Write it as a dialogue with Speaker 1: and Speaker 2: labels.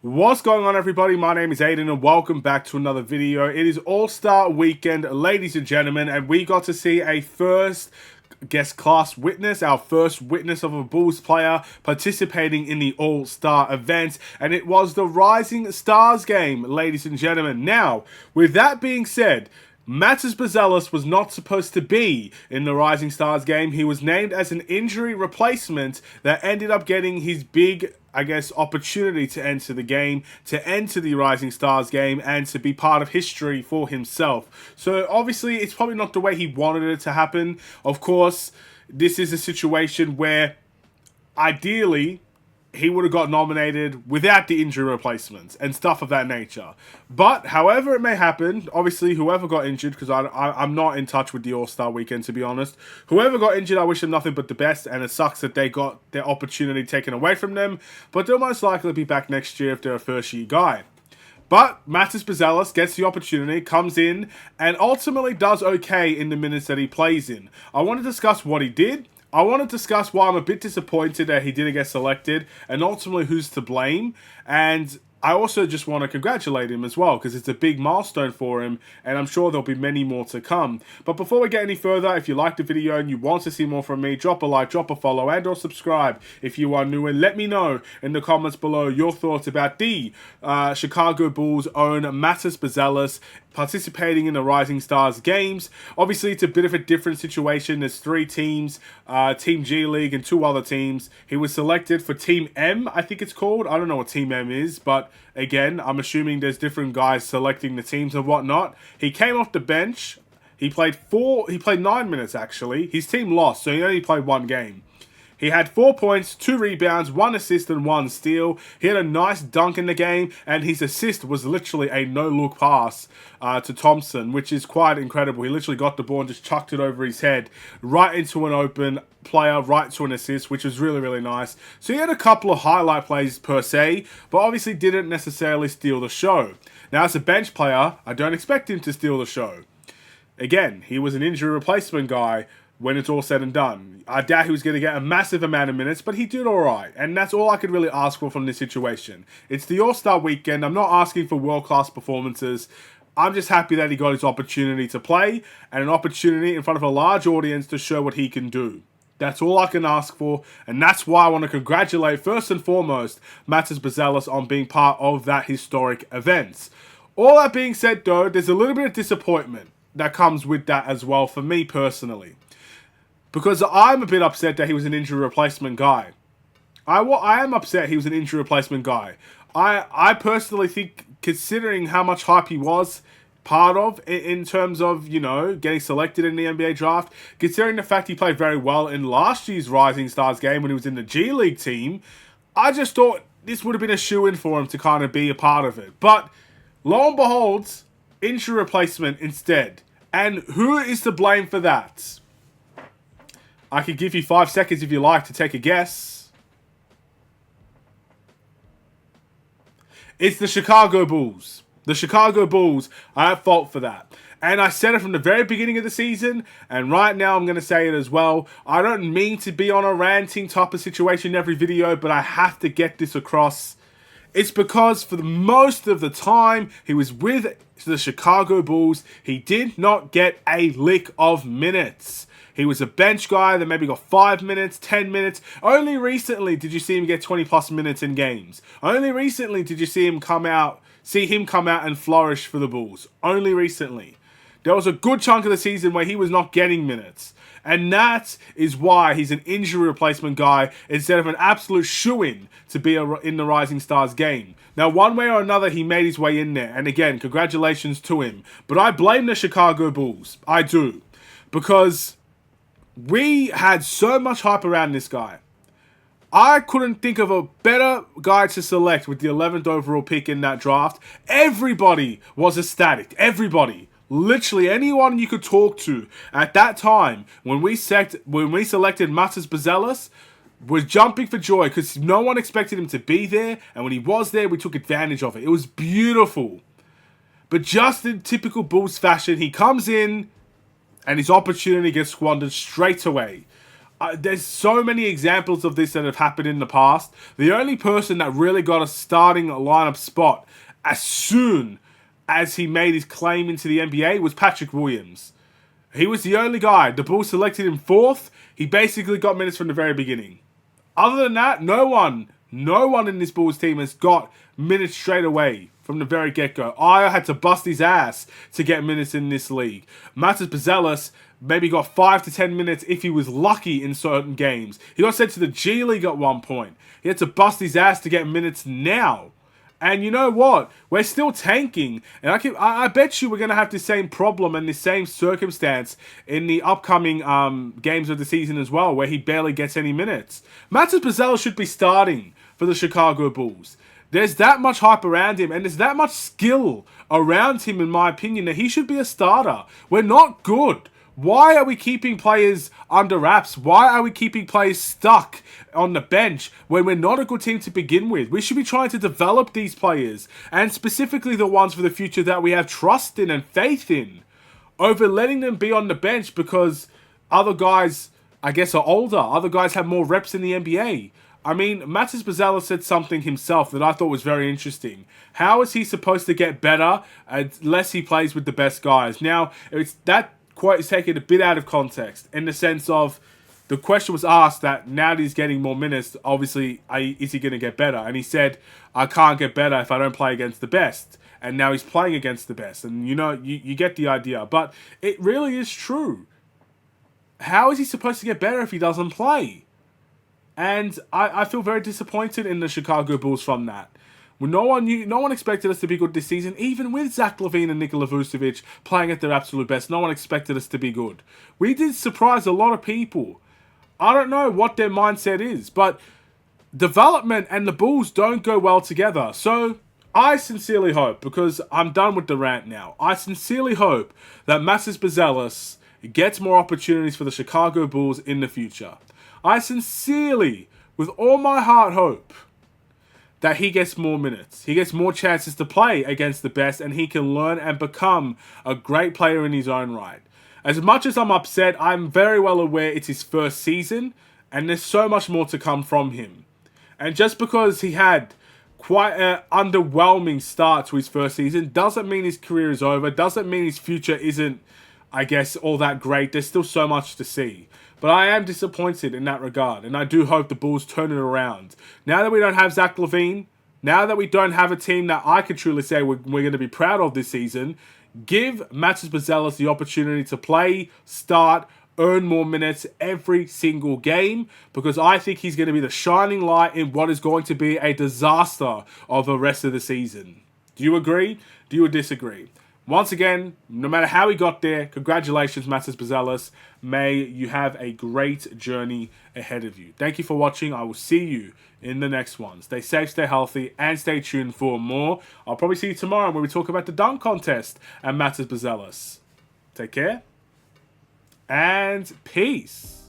Speaker 1: What's going on, everybody? My name is Aiden and welcome back to another video. It is All-Star Weekend, ladies and gentlemen, and we got to see a first guest class witness, our first witness of a Bulls player participating in the All-Star event, and it was the Rising Stars game, ladies and gentlemen. Now, with that being said, Buzelis was not supposed to be in the Rising Stars game. He was named as an injury replacement that ended up getting his big, opportunity to enter the game, to enter the Rising Stars game, and to be part of history for himself. So obviously, it's probably not the way he wanted it to happen. Of course, this is a situation where, ideally, he would have got nominated without the injury replacements and stuff of that nature. But, however it may happen, obviously, whoever got injured, because I'm not in touch with the All-Star Weekend, to be honest. Whoever got injured, I wish them nothing but the best, and it sucks that they got their opportunity taken away from them. But they'll most likely be back next year if they're a first-year guy. But Buzelis gets the opportunity, comes in, and ultimately does okay in the minutes that he plays in. I want to discuss what he did. I want to discuss why I'm a bit disappointed that he didn't get selected, and ultimately who's to blame. And I also just want to congratulate him as well, because it's a big milestone for him, and I'm sure there'll be many more to come. But before we get any further, if you liked the video and you want to see more from me, drop a like, drop a follow, and or subscribe if you are new, and let me know in the comments below your thoughts about the Chicago Bulls' own Buzelis participating in the Rising Stars games. Obviously, it's a bit of a different situation. There's 3 teams, Team G League and 2 other teams. He was selected for Team M, I think it's called. I don't know what Team M is, but again, I'm assuming there's different guys selecting the teams and whatnot. He came off the bench. He played 9 minutes, actually. His team lost, so he only played 1 game. He had 4 points, 2 rebounds, 1 assist, and 1 steal. He had a nice dunk in the game, and his assist was literally a no-look pass to Thompson, which is quite incredible. He literally got the ball and just chucked it over his head, right into an open player, right to an assist, which was really, really nice. So he had a couple of highlight plays per se, but obviously didn't necessarily steal the show. Now, as a bench player, I don't expect him to steal the show. Again, he was an injury replacement guy when it's all said and done. I doubt he was going to get a massive amount of minutes, but he did alright. And that's all I could really ask for from this situation. It's the All-Star Weekend. I'm not asking for world-class performances. I'm just happy that he got his opportunity to play and an opportunity in front of a large audience to show what he can do. That's all I can ask for, and that's why I want to congratulate, first and foremost, Buzelis on being part of that historic event. All that being said, though, there's a little bit of disappointment that comes with that as well for me personally. Because I'm a bit upset that he was an injury replacement guy. I am upset he was an injury replacement guy. I personally think, considering how much hype he was part of in terms of, you know, getting selected in the NBA draft, considering the fact he played very well in last year's Rising Stars game when he was in the G League team, I just thought this would have been a shoo-in for him to kind of be a part of it. But lo and behold, injury replacement instead. And who is to blame for that? I could give you 5 seconds if you like to take a guess. It's the Chicago Bulls. The Chicago Bulls are at fault for that. And I said it from the very beginning of the season, and right now I'm going to say it as well. I don't mean to be on a ranting type of situation in every video, but I have to get this across. It's because for the most of the time he was with the Chicago Bulls, he did not get a lick of minutes. He was a bench guy that maybe got 5 minutes, 10 minutes. Only recently did you see him get 20 plus minutes in games. Only recently did you see him come out and flourish for the Bulls. Only recently. There was a good chunk of the season where he was not getting minutes. And that is why he's an injury replacement guy instead of an absolute shoo-in to be in the Rising Stars game. Now, one way or another, he made his way in there. And again, congratulations to him. But I blame the Chicago Bulls. I do. Because we had so much hype around this guy. I couldn't think of a better guy to select with the 11th overall pick in that draft. Everybody was ecstatic. Everybody. Literally anyone you could talk to at that time when we selected Buzelis was jumping for joy because no one expected him to be there, and when he was there, we took advantage of it. It was beautiful. But just in typical Bulls fashion, he comes in and his opportunity gets squandered straight away. There's so many examples of this that have happened in the past. The only person that really got a starting lineup spot as soon as he made his claim into the NBA was Patrick Williams. He was the only guy. The Bulls selected him 4th. He basically got minutes from the very beginning. Other than that, no one in this Bulls team has got minutes straight away from the very get-go. I had to bust his ass to get minutes in this league. Matas Buzelis maybe got 5 to 10 minutes if he was lucky in certain games. He got sent to the G League at one point. He had to bust his ass to get minutes now. And you know what? We're still tanking. And I bet you we're going to have the same problem and the same circumstance in the upcoming games of the season as well, where he barely gets any minutes. Matas Buzelis should be starting for the Chicago Bulls. There's that much hype around him, and there's that much skill around him, in my opinion, that he should be a starter. We're not good. Why are we keeping players under wraps? Why are we keeping players stuck on the bench when we're not a good team to begin with? We should be trying to develop these players, and specifically the ones for the future that we have trust in and faith in, over letting them be on the bench because other guys, I guess, are older. Other guys have more reps in the NBA. I mean, Matas Buzelis said something himself that I thought was very interesting. How is he supposed to get better unless he plays with the best guys? Now, that quote is taken a bit out of context in the sense of the question was asked that now that he's getting more minutes, obviously, is he going to get better? And he said, I can't get better if I don't play against the best. And now he's playing against the best. And you know, you get the idea. But it really is true. How is he supposed to get better if he doesn't play? And I feel very disappointed in the Chicago Bulls from that. When no one expected us to be good this season, even with Zach LaVine and Nikola Vucevic playing at their absolute best. No one expected us to be good. We did surprise a lot of people. I don't know what their mindset is, but development and the Bulls don't go well together. So I sincerely hope, because I'm done with the rant now, I sincerely hope that Matas Buzelis gets more opportunities for the Chicago Bulls in the future. I sincerely, with all my heart, hope that he gets more minutes. He gets more chances to play against the best, and he can learn and become a great player in his own right. As much as I'm upset, I'm very well aware it's his first season, and there's so much more to come from him. And just because he had quite an underwhelming start to his first season doesn't mean his career is over, doesn't mean his future isn't, I guess, all that great. There's still so much to see. But I am disappointed in that regard, and I do hope the Bulls turn it around. Now that we don't have Zach LaVine, now that we don't have a team that I could truly say we're going to be proud of this season, give Matas Buzelis the opportunity to play, start, earn more minutes every single game, because I think he's going to be the shining light in what is going to be a disaster of the rest of the season. Do you agree? Do you disagree? Once again, no matter how he got there, congratulations, Matas Buzelis. May you have a great journey ahead of you. Thank you for watching. I will see you in the next one. Stay safe, stay healthy, and stay tuned for more. I'll probably see you tomorrow when we talk about the dunk contest and Matas Buzelis. Take care, and peace.